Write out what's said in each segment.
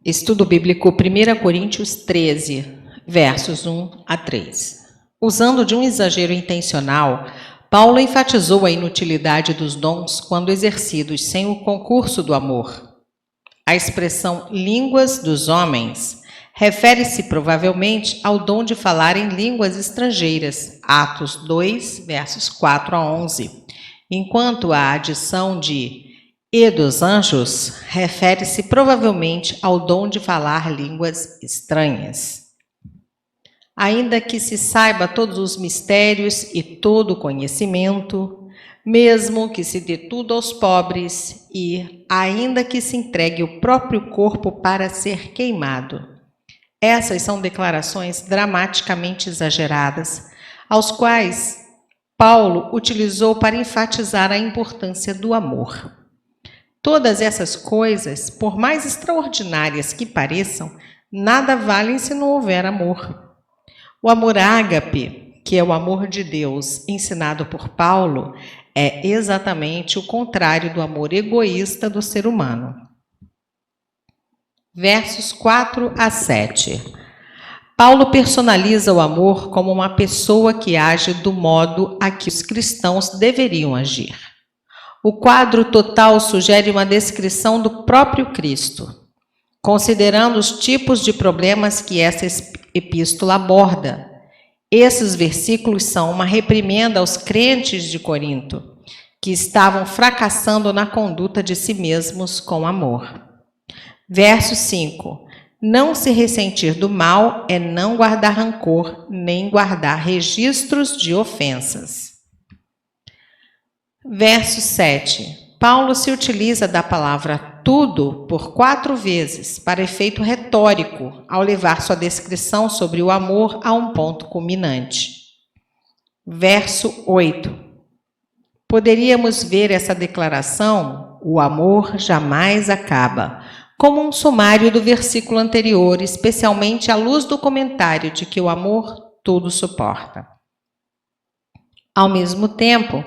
Estudo bíblico 1 Coríntios 13, versos 1 a 3. Usando de um exagero intencional, Paulo enfatizou a inutilidade dos dons quando exercidos sem o concurso do amor. A expressão línguas dos homens refere-se provavelmente ao dom de falar em línguas estrangeiras, Atos 2, versos 4 a 11, enquanto a adição de e dos anjos refere-se provavelmente ao dom de falar línguas estranhas. Ainda que se saiba todos os mistérios e todo o conhecimento, mesmo que se dê tudo aos pobres e ainda que se entregue o próprio corpo para ser queimado. Essas são declarações dramaticamente exageradas, aos quais Paulo utilizou para enfatizar a importância do amor. Todas essas coisas, por mais extraordinárias que pareçam, nada valem se não houver amor. O amor ágape, que é o amor de Deus ensinado por Paulo, é exatamente o contrário do amor egoísta do ser humano. Versos 4 a 7. Paulo personaliza o amor como uma pessoa que age do modo a que os cristãos deveriam agir. O quadro total sugere uma descrição do próprio Cristo, considerando os tipos de problemas que essa epístola aborda. Esses versículos são uma reprimenda aos crentes de Corinto, que estavam fracassando na conduta de si mesmos com amor. Verso 5. Não se ressentir do mal é não guardar rancor, nem guardar registros de ofensas. Verso 7. Paulo se utiliza da palavra tudo por 4 vezes para efeito retórico, ao levar sua descrição sobre o amor a um ponto culminante. Verso 8. Poderíamos ver essa declaração, o amor jamais acaba, como um sumário do versículo anterior, especialmente à luz do comentário de que o amor tudo suporta. Ao mesmo tempo,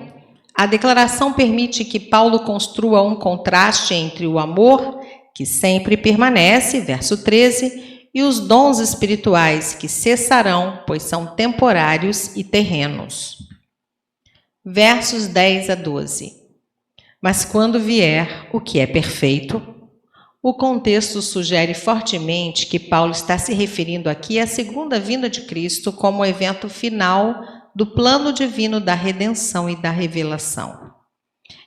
a declaração permite que Paulo construa um contraste entre o amor, que sempre permanece, verso 13, e os dons espirituais, que cessarão, pois são temporários e terrenos. Versos 10 a 12. Mas quando vier o que é perfeito, o contexto sugere fortemente que Paulo está se referindo aqui à segunda vinda de Cristo como o evento final do plano divino da redenção e da revelação.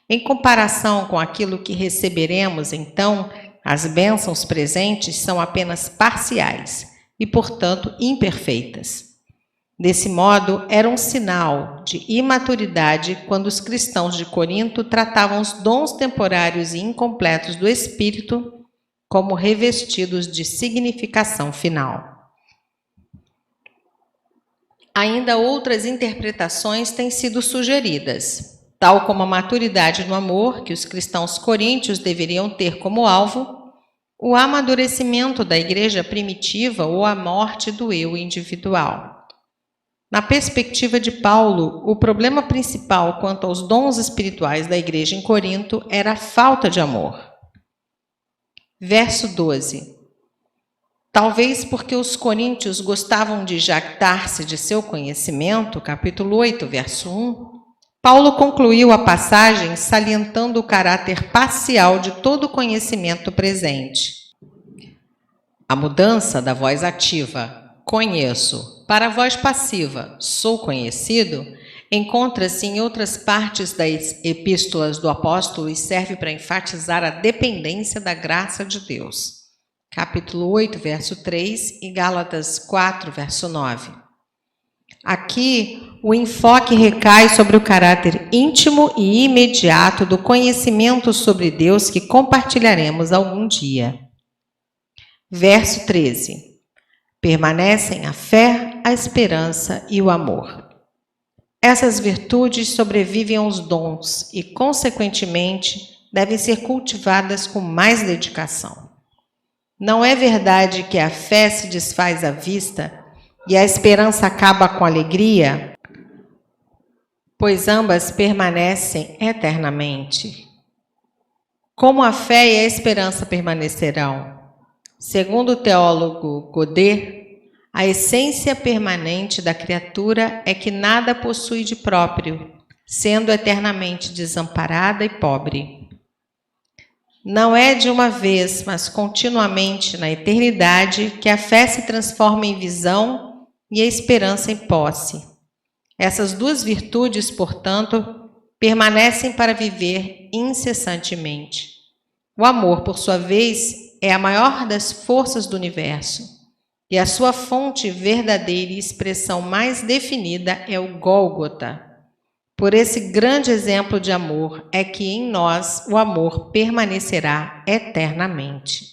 Em comparação com aquilo que receberemos, então, as bênçãos presentes são apenas parciais e, portanto, imperfeitas. Desse modo, era um sinal de imaturidade quando os cristãos de Corinto tratavam os dons temporários e incompletos do Espírito como revestidos de significação final. Ainda outras interpretações têm sido sugeridas, tal como a maturidade no amor que os cristãos coríntios deveriam ter como alvo, o amadurecimento da igreja primitiva ou a morte do eu individual. Na perspectiva de Paulo, o problema principal quanto aos dons espirituais da igreja em Corinto era a falta de amor. Verso 12. Talvez porque os coríntios gostavam de jactar-se de seu conhecimento, capítulo 8, verso 1, Paulo concluiu a passagem salientando o caráter parcial de todo o conhecimento presente. A mudança da voz ativa, conheço, para a voz passiva, sou conhecido, encontra-se em outras partes das epístolas do apóstolo e serve para enfatizar a dependência da graça de Deus. Capítulo 8, verso 3 e Gálatas 4, verso 9. Aqui, o enfoque recai sobre o caráter íntimo e imediato do conhecimento sobre Deus que compartilharemos algum dia. Verso 13. Permanecem a fé, a esperança e o amor. Essas virtudes sobrevivem aos dons e, consequentemente, devem ser cultivadas com mais dedicação. Não é verdade que a fé se desfaz à vista e a esperança acaba com a alegria, pois ambas permanecem eternamente. Como a fé e a esperança permanecerão? Segundo o teólogo Godet, a essência permanente da criatura é que nada possui de próprio, sendo eternamente desamparada e pobre. Não é de uma vez, mas continuamente na eternidade que a fé se transforma em visão e a esperança em posse. Essas duas virtudes, portanto, permanecem para viver incessantemente. O amor, por sua vez, é a maior das forças do universo, e a sua fonte verdadeira e expressão mais definida é o Gólgota. Por esse grande exemplo de amor é que em nós o amor permanecerá eternamente.